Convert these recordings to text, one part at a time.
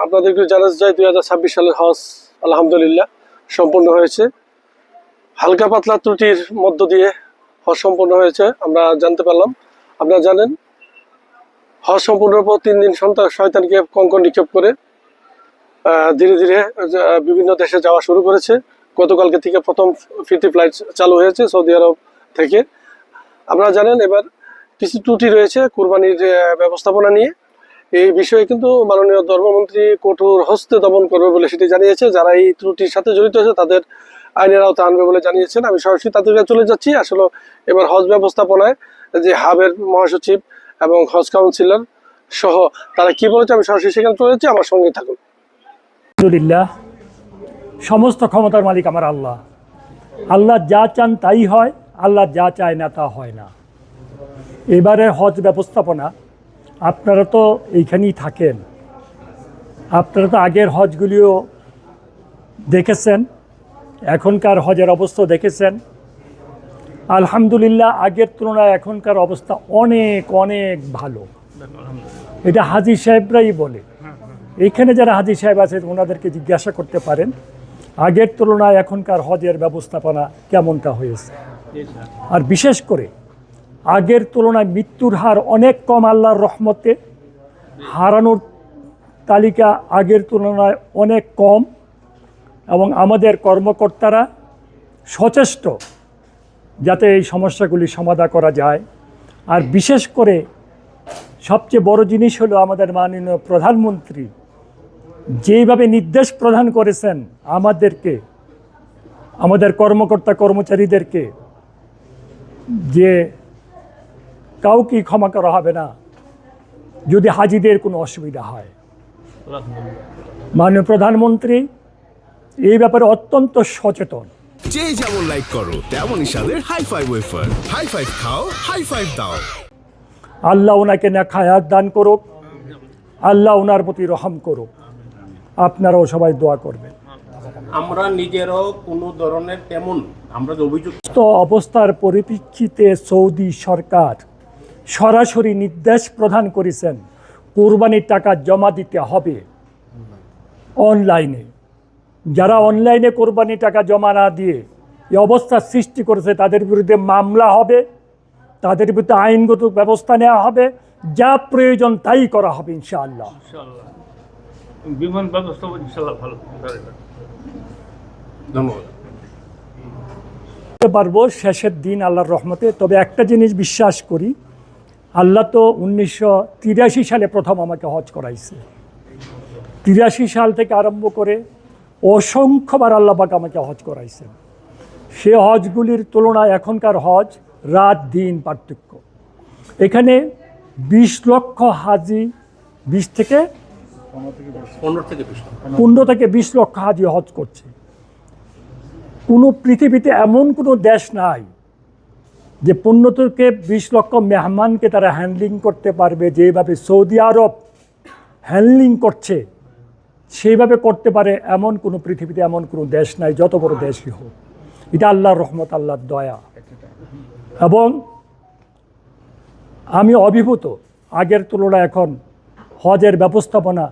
আপনাদেরকে জানাতে চাই 2026 সালের হজ আলহামদুলিল্লাহ সম্পূর্ণ হয়েছে। হালকা পাতলা ত্রুটির মধ্য দিয়ে হজ সম্পূর্ণ হয়েছে আমরা জানতে পারলাম। আপনারা জানেন হজ সম্পূর্ণের পর 3 দিন শয়তানকে কঙ্কর নিক্ষেপ করে ধীরে ধীরে বিভিন্ন দেশে যাওয়া শুরু করেছে। গতকালকে থেকে প্রথম ফ্রি ফ্লাইট চালু হয়েছে সৌদি আরব থেকে। আপনারা জানেন এবার কিছু ত্রুটি রয়েছে কুরবানির ব্যবস্থাপনা নিয়ে। এই বিষয়ে কিন্তু মাননীয় ধর্মমন্ত্রী কঠোর হস্তে দমন করবে বলে সেটি জানিয়েছে। যারা এই ত্রুটির সাথে জড়িত আছে তাদের আইনের আওতায় আনবে বলে জানিয়েছেন। আমি সরাসরি তাদের কাছে চলে যাচ্ছি। আসলে এবার হজ ব্যবস্থাপনায় যে হাবের মহাসচিব এবং হজ কাউন্সিলর সহ তারা কি বলেছে আমি সরাসরি সেখানে চলে যাচ্ছি, আমার সঙ্গে থাকুন। আলহামদুলিল্লাহ, সমস্ত ক্ষমতার মালিক আমার আল্লাহ। আল্লাহ যা চান তাই হয়, আল্লাহ যা চায় না তা হয় না। এবারে হজ ব্যবস্থাপনা আপনারা তো এইখানেই থাকেন, আপনারা তো আগের হজগুলিও দেখেছেন, এখনকার হজের অবস্থা দেখেছেন। আলহামদুলিল্লাহ আগের তুলনায় এখনকার অবস্থা অনেক অনেক ভালো। এটা হাজী সাহেবরাই বলে। এইখানে যারা হাজী সাহেব আছে ওনাদেরকে জিজ্ঞাসা করতে পারেন আগের তুলনায় এখনকার হজের ব্যবস্থাপনা কেমনটা হয়েছে। আর বিশেষ করে আগের তুলনায় মৃত্যুর হার অনেক কম আল্লাহর রহমতে। হারানোর তালিকা আগের তুলনায় অনেক কম এবং আমাদের কর্মকর্তারা সচেষ্ট যাতে এই সমস্যাগুলি সমাধান করা যায়। আর বিশেষ করে সবচেয়ে বড় জিনিস হলো আমাদের মাননীয় প্রধানমন্ত্রী যেইভাবে নির্দেশ প্রদান করেছেন আমাদেরকে, আমাদের কর্মকর্তা কর্মচারীদেরকে, যে কাউকেই ক্ষমা করা হবে না যদি হাজিদের কোনো অসুবিধা হয়। মাননীয় প্রধানমন্ত্রী এই ব্যাপারে অত্যন্ত সচেতন। যে যেমন লাইক করো তেমনই স্বাদের high five wafer. High five খাও, হাই ফাইভ দাও। আল্লাহ ওনাকে নেখায়াত দান করুক, আল্লাহ ওনার প্রতি রহম করুক। আপনারাও সবাই দোয়া করবেন। আমরা নিজেরও কোনো ধরনের তেমন আমরা যে অভিযুক্ত অবস্থার পরিপ্রেক্ষিতে সৌদি সরকার সরাসরি নির্দেশ প্রদান করেছেন কুরবানির টাকা জমা দিতে হবে অনলাইনে। যারা অনলাইনে কোরবানির টাকা জমা না দিয়ে এই অবস্থার সৃষ্টি করেছে তাদের বিরুদ্ধে মামলা হবে, তাদের বিরুদ্ধে আইনগত ব্যবস্থা নেওয়া হবে, যা প্রয়োজন তাই করা হবে ইনশাআল্লাহ। বিমান ব্যবস্থা ইনশাআল্লাহ ভালো ধন্যবাদ পারবো শেষের দিন আল্লাহর রহমতে। তবে একটা জিনিস বিশ্বাস করি, আল্লাহ তো 1983 সালে প্রথম আমাকে হজ করাইছে। 83 সাল থেকে আরম্ভ করে অসংখ্যবার আল্লাহ পাক আমাকে হজ করাইছেন। সে হজগুলির তুলনায় এখনকার হজ রাত দিন পার্থক্য। এখানে 20 লক্ষ হাজি 15 থেকে 20 লক্ষ হাজি হজ করছে। কোনো পৃথিবীতে এমন কোনো দেশ নাই যে 15 থেকে 20 লক্ষ মেহমানকে তারা হ্যান্ডলিং করতে পারবে। যেভাবে সৌদি আরব হ্যান্ডলিং করছে সেইভাবে করতে পারে এমন কোনো পৃথিবীতে এমন কোনো দেশ নাই, যত বড় দেশই হোক। এটা আল্লাহর রহমত, আল্লাহর দয়া। এবং আমি অভিভূত আগের তুলনায় এখন হজের ব্যবস্থাপনা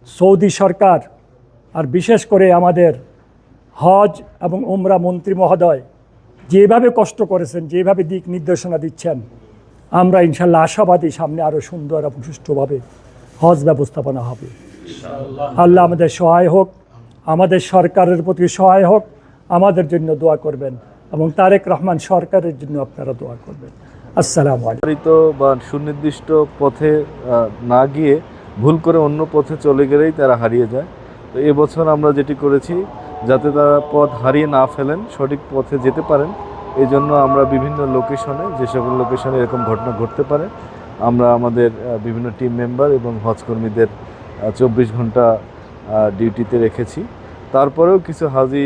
সৌদি সরকার আর বিশেষ করে আমাদের হজ এবং উমরা মন্ত্রী মহোদয় যেভাবে কষ্ট করেছেন, যেভাবে দিক নির্দেশনা দিচ্ছেন, আমরা ইনশাল্লাহ আশাবাদী সামনে আরও সুন্দর এবং সুষ্ঠুভাবে হজ ব্যবস্থাপনা হবে। আল্লাহ আমাদের সহায় হোক, আমাদের সরকারের প্রতি সহায় হোক। আমাদের জন্য দোয়া করবেন এবং তারেক রহমান সরকারের জন্য আপনারা দোয়া করবেন। আসসালামু আলাইকুম। বা সুনির্দিষ্ট পথে না গিয়ে ভুল করে অন্য পথে চলে গেলেই তারা হারিয়ে যায়। তো এবছর আমরা যেটি করেছি যাতে তারা পথ হারিয়ে না ফেলেন, সঠিক পথে যেতে পারেন, এই জন্য আমরা বিভিন্ন লোকেশনে, যে সকল লোকেশনে এরকম ঘটনা ঘটতে পারে, আমরা আমাদের বিভিন্ন টিম মেম্বার এবং হজকর্মীদের 24 ঘন্টা ডিউটিতে রেখেছি। তারপরেও কিছু হাজি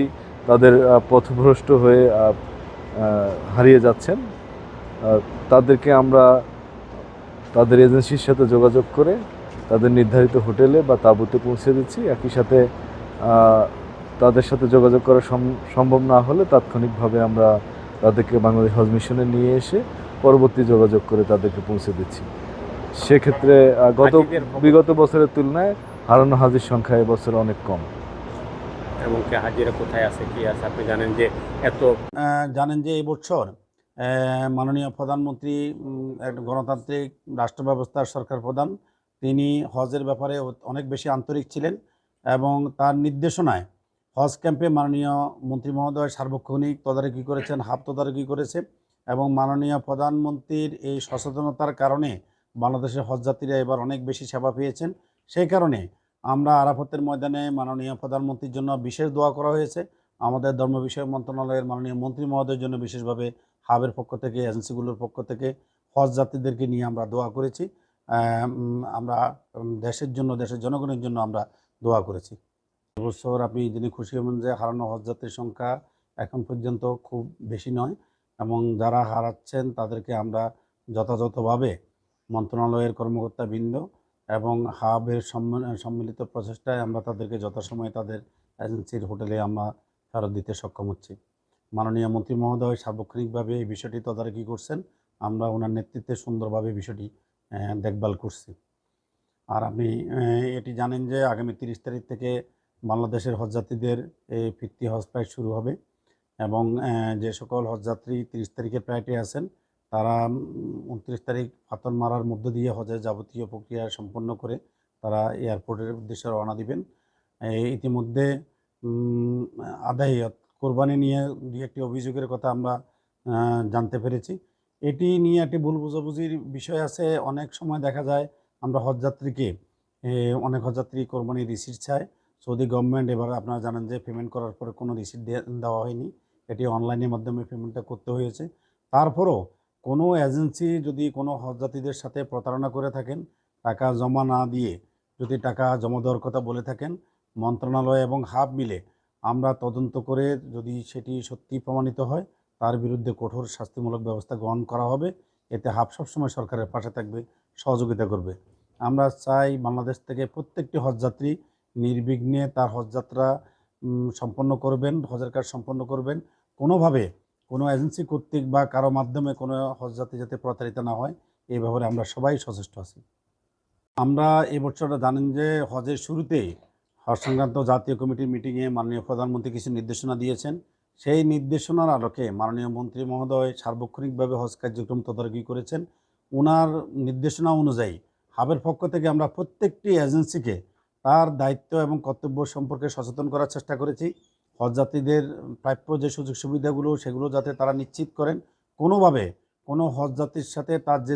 তাদের পথভ্রষ্ট হয়ে হারিয়ে যাচ্ছেন। তাদেরকে আমরা তাদের এজেন্সির সাথে যোগাযোগ করে তাদের নির্ধারিত হোটেলে বা তাঁবুতে পৌঁছে দিচ্ছি। একই সাথে তাদের সাথে যোগাযোগ করা সম্ভব না হলে তাৎক্ষণিকভাবে আমরা তাদেরকে বাংলাদেশ হজ মিশনে নিয়ে এসে পরবর্তী যোগাযোগ করে তাদেরকে পৌঁছে দিচ্ছি। সেক্ষেত্রে বিগত বছরের তুলনায় হারানো হাজির সংখ্যা এবছর অনেক কম। এবং কি হাজিরা কোথায় আছে কি আছে আপনি জানেন যে জানেন যে এই বছর মাননীয় প্রধানমন্ত্রী একটা গণতান্ত্রিক রাষ্ট্র ব্যবস্থার সরকার প্রধান, তিনি হজের ব্যাপারে অনেক বেশি আন্তরিক ছিলেন এবং তার নির্দেশনায় হজ ক্যাম্পে মাননীয় মন্ত্রী মহোদয় সার্বক্ষণিক তদারকি করেছেন, হাফ তদারকি করেছে এবং মাননীয় প্রধানমন্ত্রীর এই সচেতনতার কারণে বাংলাদেশের হজযাত্রীরা এবার অনেক বেশি সেবা পেয়েছেন। সেই কারণে আমরা আরাফাতের ময়দানে মাননীয় প্রধানমন্ত্রীর জন্য বিশেষ দোয়া করা হয়েছে। আমাদের ধর্ম বিষয়ক মন্ত্রণালয়ের মাননীয় মন্ত্রী মহোদয়ের জন্য বিশেষভাবে হাবের পক্ষ থেকে, এজেন্সিগুলোর পক্ষ থেকে হজ যাত্রীদেরকে নিয়ে আমরা দোয়া করেছি। আমরা দেশের জন্য, দেশের জনগণের জন্য আমরা দোয়া করেছি। এবছর আপনি জেনে খুশি হবেন যে হারানো হজযাত্রীর সংখ্যা এখন পর্যন্ত খুব বেশি নয় এবং যারা হারাচ্ছেন তাদেরকে আমরা যথাযথভাবে মন্ত্রণালয়ের কর্মকর্তাবৃন্দ এবং হাবের সম্মিলিত প্রচেষ্টায় আমরা তাদেরকে যথাসময়ে তাদের এজেন্সির হোটেলে আমরা ফেরত দিতে সক্ষম হচ্ছি। মাননীয় মন্ত্রী মহোদয় সার্বক্ষণিকভাবে এই বিষয়টি তদারকি করছেন, আমরা ওনার নেতৃত্বে সুন্দরভাবে বিষয়টি দেখভাল করছি। আর আপনি এটি জানেন যে আগামী 30 তারিখ থেকে বাংলাদেশের হজযাত্রীদের এই ফিরতি হজ প্রায় শুরু হবে এবং যে সকল হজযাত্রী 30 তারিখে প্রায়টি আছেন তারা 29 তারিখ পাথর মারার মধ্য দিয়ে হজের যাবতীয় প্রক্রিয়া সম্পন্ন করে তারা এয়ারপোর্টের উদ্দেশ্যে রওনা দিবেন। ইতিমধ্যে আদাহিয়ত কোরবানি নিয়ে দু একটি অভিযোগের কথা আমরা জানতে পেরেছি। এটি নিয়ে একটি ভুল বোঝাবুঝির বিষয় আছে। অনেক সময় দেখা যায় আমরা হজযাত্রীকে অনেক হজযাত্রী কোরবানির রিসিট চায়। সৌদি গভর্নমেন্ট এবার আপনারা জানেন যে পেমেন্ট করার পরে কোনো রিসিট দেওয়া হয়নি, এটি অনলাইনের মাধ্যমে পেমেন্টটা করতে হয়েছে। তারপরও কোনো এজেন্সি যদি কোনো হজযাত্রীদের সাথে প্রতারণা করে থাকেন, টাকা জমা না দিয়ে যদি টাকা জমা দেওয়ার কথা বলে থাকেন, মন্ত্রণালয় এবং হাব মিলে আমরা তদন্ত করে যদি সেটি সত্যি প্রমাণিত হয় তার বিরুদ্ধে কঠোর শাস্তিমূলক ব্যবস্থা গ্রহণ করা হবে। এতে হাব সবসময় সরকারের পাশে থাকবে, সহযোগিতা করবে। আমরা চাই বাংলাদেশ থেকে প্রত্যেকটি হজযাত্রী নির্বিঘ্নে তার হজযাত্রা সম্পন্ন করবেন, হজের কাজ সম্পন্ন করবেন। কোনোভাবে কোনো এজেন্সি কর্তৃক বা কারো মাধ্যমে কোনো হজযাত্রী যাতে প্রতারিত না হয় এই ব্যাপারে আমরা সবাই সচেষ্ট আছি। আমরা এবছর জানেন যে হজের শুরুতেই হজ সংক্রান্ত জাতীয় কমিটির মিটিংয়ে মাননীয় প্রধানমন্ত্রী কিছু নির্দেশনা দিয়েছেন। সেই নির্দেশনার আলোকে মাননীয় মন্ত্রী মহোদয় সার্বক্ষণিকভাবে হজ কার্যক্রম তদারকি করেছেন। ওনার নির্দেশনা অনুযায়ী হাবের পক্ষ থেকে আমরা প্রত্যেকটি এজেন্সিকে তার দায়িত্ব এবং কর্তব্য সম্পর্কে সচেতন করার চেষ্টা করেছি। হজযাত্রীদের প্রাপ্য যে সুযোগ সুবিধাগুলো সেগুলো যাতে তারা নিশ্চিত করেন, কোনোভাবে কোনো হজযাত্রীর সাথে তার যে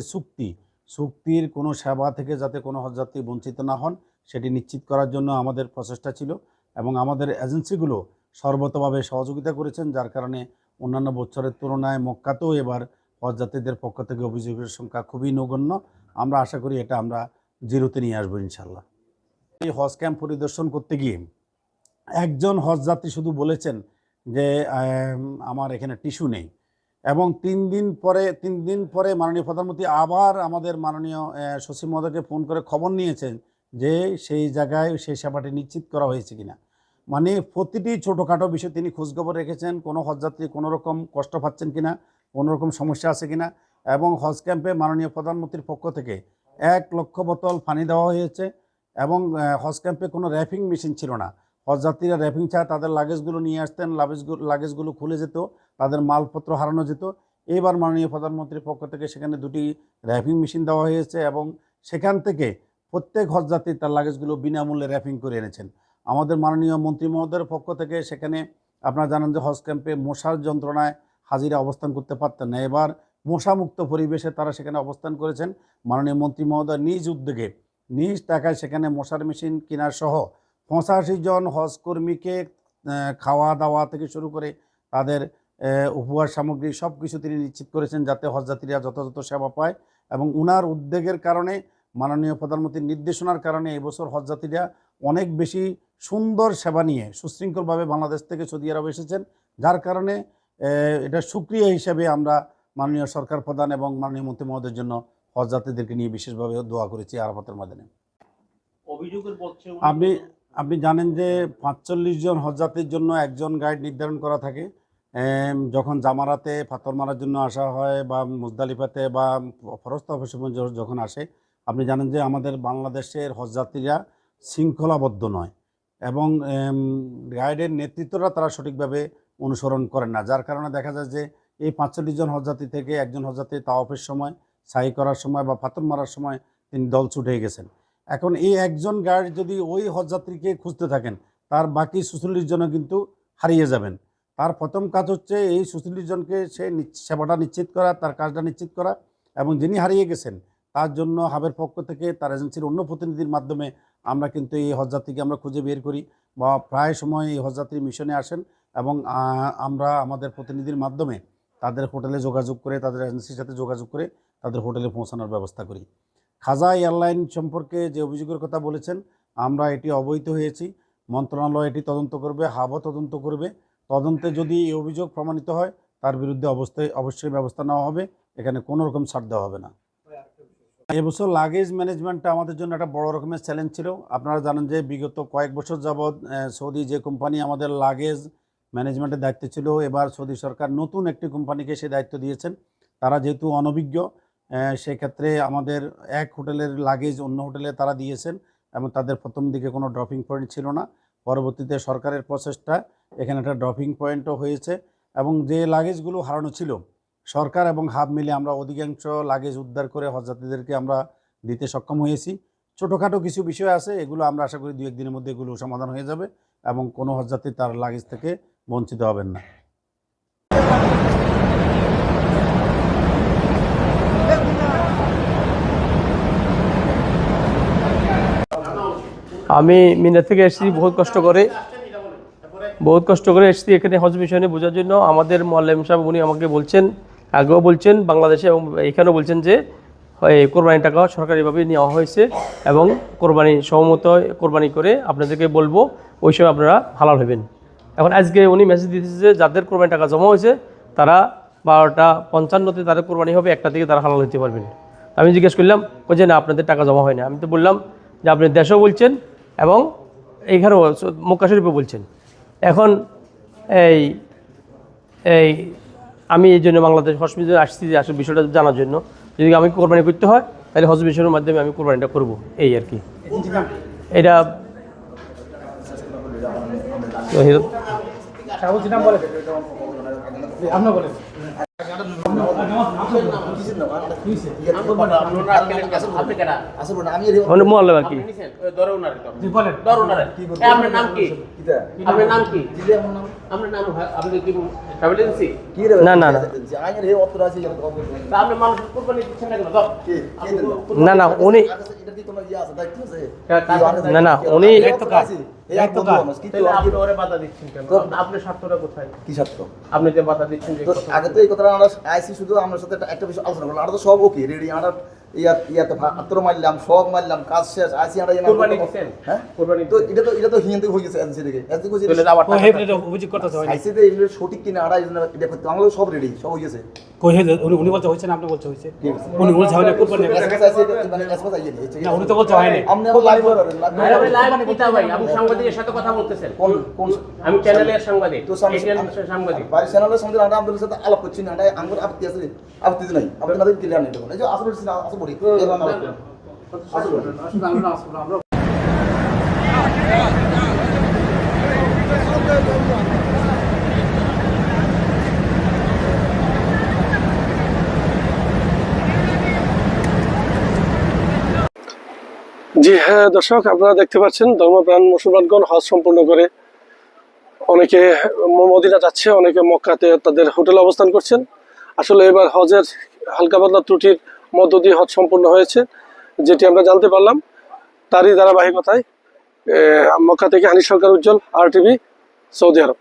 চুক্তির কোনো সেবা থেকে যাতে কোনো হজযাত্রী বঞ্চিত না হন সেটি নিশ্চিত করার জন্য আমাদের প্রচেষ্টা ছিল এবং আমাদের এজেন্সিগুলো সর্বতভাবে সহযোগিতা করেছেন, যার কারণে অন্যান্য বছরের তুলনায় মক্কাতেও এবার হজযাত্রীদের পক্ষ থেকে অভিযোগের সংখ্যা খুবই নগণ্য। আমরা আশা করি এটা আমরা জিরোতে নিয়ে আসবো ইনশাল্লাহ। এই হজ ক্যাম্প পরিদর্শন করতে গিয়ে একজন হজযাত্রী শুধু বলেছেন যে আমার এখানে টিস্যু নেই এবং 3 দিন পরে মাননীয় প্রধানমন্ত্রী আবার আমাদের মাননীয় সচিব মহোদয়কে ফোন করে খবর নিয়েছেন যে সেই জায়গায় সেই সেবাটি নিশ্চিত করা হয়েছে কিনা। মানে প্রতিটি ছোটোখাটো বিষয় তিনি খোঁজখবর রেখেছেন, কোনো হজযাত্রী কোনো রকম কষ্ট পাচ্ছেন কিনা, কোনো রকম সমস্যা আছে কিনা। এবং হজ ক্যাম্পে মাননীয় প্রধানমন্ত্রীর পক্ষ থেকে 1 লক্ষ বোতল পানি দেওয়া হয়েছে এবং হজ ক্যাম্পে কোনো র্যাপিং মেশিন ছিল না। হজযাত্রীরা র্যাপিং ছাড়া তাদের লাগেজগুলো নিয়ে আসতেন, লাগেজগুলো খুলে যেত, তাদের মালপত্র হারানো যেত। এইবার মাননীয় প্রধানমন্ত্রীর পক্ষ থেকে সেখানে 2টি র্যাপিং মেশিন দেওয়া হয়েছে এবং সেখান থেকে প্রত্যেক হজযাত্রী তার লাগেজগুলো বিনামূল্যে র্যাপিং করে এনেছেন। আমাদের মাননীয় মন্ত্রী মহোদয়ের পক্ষ থেকে সেখানে আপনারা জানেন যে হজ ক্যাম্পে মশার যন্ত্রণায় হাজিরা অবস্থান করতে পারতেন না, এবার মশামুক্ত পরিবেশে তারা সেখানে অবস্থান করেছেন। মাননীয় মন্ত্রী মহোদয় নিজ উদ্যোগে নিজ টাকায় সেখানে মশার মেশিন কেনার সহ 85 জন হজকর্মীকে খাওয়া দাওয়া থেকে শুরু করে তাদের উপহার সামগ্রী সব কিছু তিনি নিশ্চিত করেছেন যাতে হজযাত্রীরা যথাযথ সেবা পায়। এবং উনার উদ্যোগের কারণে, মাননীয় প্রধানমন্ত্রীর নির্দেশনার কারণে এবছর হজযাত্রীরা অনেক বেশি সুন্দর সেবা নিয়ে সুশৃঙ্খলভাবে বাংলাদেশ থেকে সৌদি আরব এসেছেন, যার কারণে এটা সুক্রিয়া হিসেবে আমরা মাননীয় সরকার প্রধান এবং মাননীয় মন্ত্রী মহোদয়ের জন্য হজযাত্রীদেরকে নিয়ে বিশেষভাবে দোয়া করেছি আরাফাতের ময়দানে। অভিযোগের বলছে আপনি জানেন যে 45 জন হজযাত্রীর জন্য একজন গাইড নির্ধারণ করা থাকে। যখন জামারাতে পাথর মারার জন্য আসা হয় বা মুজদালিফাতে বা ফরজ তওয়াফের সময় যখন আসে, আপনি জানেন যে আমাদের বাংলাদেশের হজযাত্রীরা শৃঙ্খলাবদ্ধ নয় এবং গাইডের নেতৃত্বটা তারা সঠিকভাবে অনুসরণ করেন না, যার কারণে দেখা যায় যে এই 45 জন হজযাত্রী থেকে একজন হজযাত্রী তাওয়াফের সময়, সাই করার সময় বা পাথর মারার সময় তিনি দল ছুটে গেছেন। এখন এই একজন গাইড যদি ওই হজযাত্রীকে খুঁজতে থাকেন, তার বাকি 46 জনও কিন্তু হারিয়ে যাবেন। তার প্রথম কাজ হচ্ছে এই 46 জনকে সে সেবাটা নিশ্চিত করা, তার কাজটা নিশ্চিত করা, এবং যিনি হারিয়ে গেছেন তার জন্য হাবের পক্ষ থেকে তার এজেন্সির অন্য প্রতিনিধির মাধ্যমে আমরা কিন্তু এই হজযাত্রীকে আমরা খুঁজে বের করি, বা প্রায় সময় এই হজযাত্রী মিশনে আসেন এবং আমরা আমাদের প্রতিনিধির মাধ্যমে তাদের হোটেলে যোগাযোগ করে, তাদের এজেন্সির সাথে যোগাযোগ করে তাদের হোটেলে পৌঁছানোর ব্যবস্থা করি। খাজা এয়ারলাইন সম্পর্কে যে অভিযোগের কথা বলেছেন, আমরা এটি অবহিত হয়েছি, মন্ত্রণালয় এটি তদন্ত করবে, হাবও তদন্ত করবে। তদন্তে যদি এই অভিযোগ প্রমাণিত হয় তার বিরুদ্ধে অবশ্যই ব্যবস্থা নেওয়া হবে, এখানে কোনো রকম ছাড় দেওয়া হবে না। এবছর লাগেজ ম্যানেজমেন্টটা আমাদের জন্য একটা বড় রকমের চ্যালেঞ্জ ছিল। আপনারা জানেন যে বিগত কয়েক বছর যাবৎ সৌদি যে কোম্পানি আমাদের লাগেজ ম্যানেজমেন্টের দায়িত্ব ছিল, এবার সৌদি সরকার নতুন একটি কোম্পানিকে সে দায়িত্ব দিয়েছেন। তারা যেহেতু অনভিজ্ঞ, সেক্ষেত্রে আমাদের এক হোটেলের লাগেজ অন্য হোটেলে তারা দিয়েছেন এবং তাদের প্রথম দিকে কোনো ড্রপিং পয়েন্ট ছিল না। পরবর্তীতে সরকারের প্রচেষ্টা এখানে একটা ড্রপিং পয়েন্টও হয়েছে এবং যে লাগেজগুলো হারানো ছিল, সরকার এবং হাব মিলে আমরা অধিকাংশ লাগেজ উদ্ধার করে হজযাত্রীদেরকে আমরা দিতে সক্ষম হয়েছি। ছোটোখাটো কিছু বিষয় আছে, এগুলো আমরা আশা করি 2-1 দিনের মধ্যে এগুলো সমাধান হয়ে যাবে এবং কোনো হজযাত্রী তার লাগেজ থেকে বঞ্চিত হবেন না। আমি মিনা থেকে এসেছি বহুত কষ্ট করে এসেছি এখানে হজ মিশনে বোঝার জন্য। আমাদের মোয়াল্লেম সাহেব উনি আমাকে বলছেন, আগেও বলছেন বাংলাদেশে এবং এখানেও বলছেন যে কোরবানির টাকা সরকারিভাবে নেওয়া হয়েছে এবং কোরবানি সমমত কোরবানি করে আপনাদেরকে বলবো, ওই সময় আপনারা হালাল হবেন। এখন আজকে উনি মেসেজ দিতেছে যে যাদের কোরবানির টাকা জমা হয়েছে তারা 12:55 তাদের কোরবানি হবে, 1টা থেকে তারা হালাল হতে পারবেন। আমি জিজ্ঞেস করলাম যে না আপনাদের টাকা জমা হয় না। আমি তো বললাম যে আপনি দেশেও বলছেন এবং এইখানেও মক্কা শরীফে বলছেন। এখন আমি এই জন্য বাংলাদেশ হজ মিশনে আসছি যে আসলে বিষয়টা জানার জন্য, যদি আমি কোরবানি করতে হয় তাহলে হজ মিশনের মাধ্যমে আমি কোরবানিটা করব, এই আর কি। এটা মোয়াল্লেম আর কি। না না না না না উনি না না উনি আপনার স্বার্থটা কোথায়? কি স্বার্থ? আপনি যে বাধা দিচ্ছেন আগে তো এই কথাটা আমরা আইসি শুধু আমার সাথে একটা বিষয় আলোচনা করলাম, আমরা তো সব ওকে রেডি, আমরা ইয়াতে আত্র মারলাম, সব মারলাম, কাজ শেষ, আইসি আমরা কোরবানি দিবেন। হ্যাঁ কোরবানি তো এটা তো হিন্দু হয়ে গেছে এজেন্সি থেকে, এজেন্সি কইছে এটা অভিযোগ করতে হয় আইসি তে এগুলো সঠিক কিনা আমরা এটা করতে আমরা সব রেডি, সব হয়ে গেছে। কই হে উনি বলতে হইছে না আপনি বলতে হইছে? উনি বলছে হয় না কোরবানি মানে এসপা যাইয়ে দিয়েছে না, উনি তো বলতে হয় না। আপনি লাইভ করেন, লাইভ কিতা ভাই? আপনি সাংবাদিকের সাথে কথা বলতেছেন। কোন আমি চ্যানেলের সাংবাদিক, তো সাংবাদিক ভাই চ্যানেলের সাংবাদিক আমরা আপনাদের সাথে আলাপ করছি না, এটা আমার আপত্তি আছে, আপত্তি নাই, আপনাদের ক্লিয়ার নেই। দেখুন এই যে আসলে আসলে বলি জি হ্যাঁ দর্শক, আপনারা দেখতে পাচ্ছেন ধর্মপ্রাণ মুসলমানগণ হজ সম্পূর্ণ করে অনেকে মদিনা যাচ্ছে, অনেকে মক্কাতে তাদের হোটেলে অবস্থান করছেন। আসলে এবার হজের হালকা পাতলা ত্রুটির মধ্য দিয়ে হজ সম্পূর্ণ হয়েছে, যেটি আমরা জানতে পারলাম। তারই ধারাবাহিকতায় মক্কা থেকে হানিফ সরকার উজ্জ্বল, RTV, সৌদি আরব।